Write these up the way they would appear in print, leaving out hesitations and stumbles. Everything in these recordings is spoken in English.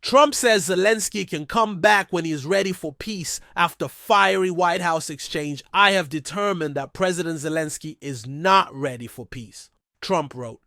Trump says Zelenskyy can come back when he is ready for peace after fiery White House exchange. I have determined that President Zelenskyy is not ready for peace, Trump wrote.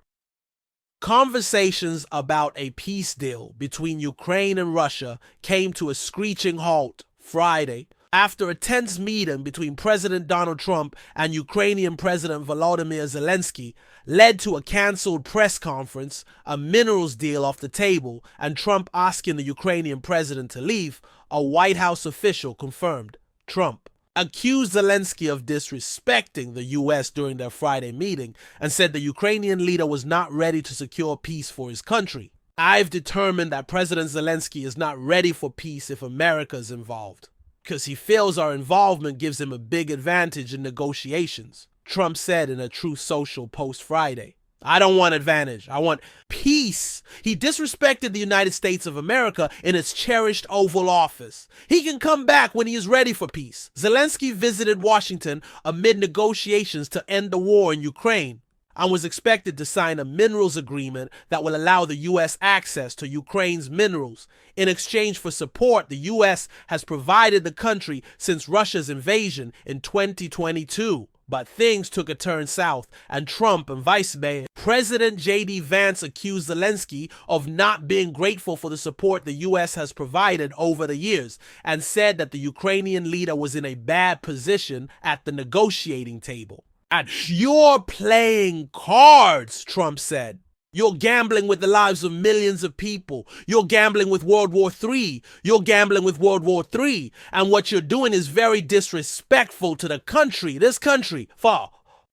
Conversations about a peace deal between Ukraine and Russia came to a screeching halt Friday after a tense meeting between President Donald Trump and Ukrainian President Volodymyr Zelenskyy led to a cancelled press conference, a minerals deal off the table, and Trump asking the Ukrainian president to leave, a White House official confirmed. Trump accused Zelenskyy of disrespecting the U.S. during their Friday meeting and said the Ukrainian leader was not ready to secure peace for his country. I've determined that President Zelenskyy is not ready for peace if America is involved, because he feels our involvement gives him a big advantage in negotiations, Trump said in a Truth Social post Friday. I don't want advantage. I want peace. He disrespected the United States of America in its cherished Oval Office. He can come back when he is ready for peace. Zelenskyy visited Washington amid negotiations to end the war in Ukraine and was expected to sign a minerals agreement that will allow the U.S. access to Ukraine's minerals. In exchange for support the U.S. has provided the country since Russia's invasion in 2022. But things took a turn south, and Trump and Vice President J.D. Vance accused Zelenskyy of not being grateful for the support the U.S. has provided over the years, and said that the Ukrainian leader was in a bad position at the negotiating table. And you're playing cards, Trump said. You're gambling with the lives of millions of people. You're gambling with World War III. You're gambling with World War III. And what you're doing is very disrespectful to the country, this country.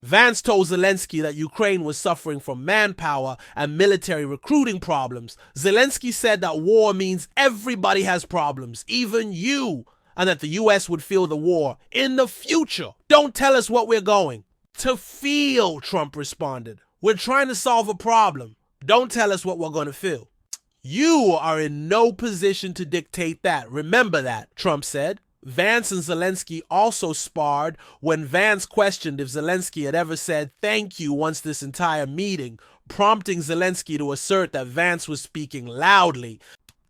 Vance told Zelenskyy that Ukraine was suffering from manpower and military recruiting problems. Zelenskyy said that war means everybody has problems, even you, and that the U.S. would feel the war in the future. Don't tell us what we're going to feel, Trump responded. We're trying to solve a problem. Don't tell us what we're going to feel. You are in no position to dictate that. Remember that, Trump said. Vance and Zelenskyy also sparred when Vance questioned if Zelenskyy had ever said thank you once this entire meeting, prompting Zelenskyy to assert that Vance was speaking loudly.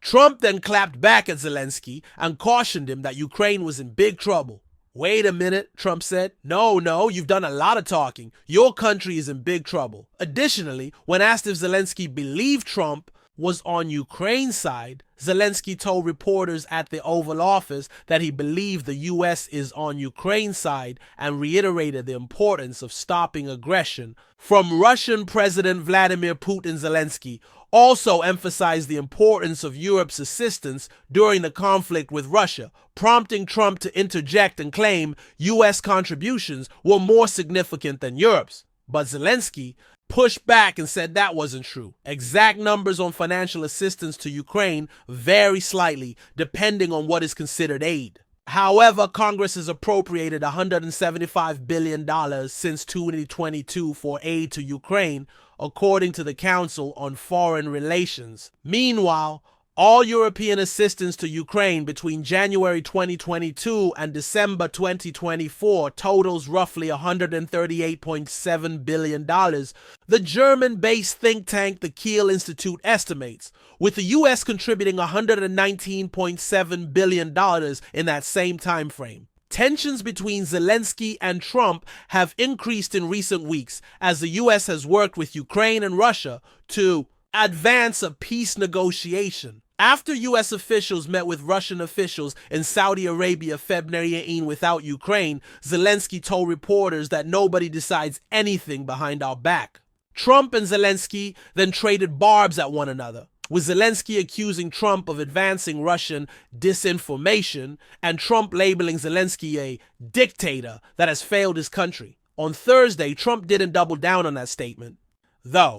Trump then clapped back at Zelenskyy and cautioned him that Ukraine was in big trouble. Wait a minute, Trump said. No, you've done a lot of talking. Your country is in big trouble. Additionally, when asked if Zelenskyy believed Trump was on Ukraine's side, Zelenskyy told reporters at the Oval Office that he believed the U.S. is on Ukraine's side and reiterated the importance of stopping aggression. From Russian President Vladimir Putin, Zelenskyy also emphasized the importance of Europe's assistance during the conflict with Russia, prompting Trump to interject and claim U.S. contributions were more significant than Europe's. But Zelenskyy pushed back and said that wasn't true. Exact numbers on financial assistance to Ukraine vary slightly depending on what is considered aid. However, Congress has appropriated $175 billion since 2022 for aid to Ukraine, according to the Council on Foreign Relations. Meanwhile, all European assistance to Ukraine between January 2022 and December 2024 totals roughly $138.7 billion, the German-based think tank the Kiel Institute estimates, with the U.S. contributing $119.7 billion in that same time frame. Tensions between Zelenskyy and Trump have increased in recent weeks as the U.S. has worked with Ukraine and Russia to advance a peace negotiation. After U.S. officials met with Russian officials in Saudi Arabia February without Ukraine, Zelenskyy told reporters that nobody decides anything behind our back. Trump and Zelenskyy then traded barbs at one another, with Zelenskyy accusing Trump of advancing Russian disinformation and Trump labeling Zelenskyy a dictator that has failed his country. On Thursday, Trump didn't double down on that statement, though.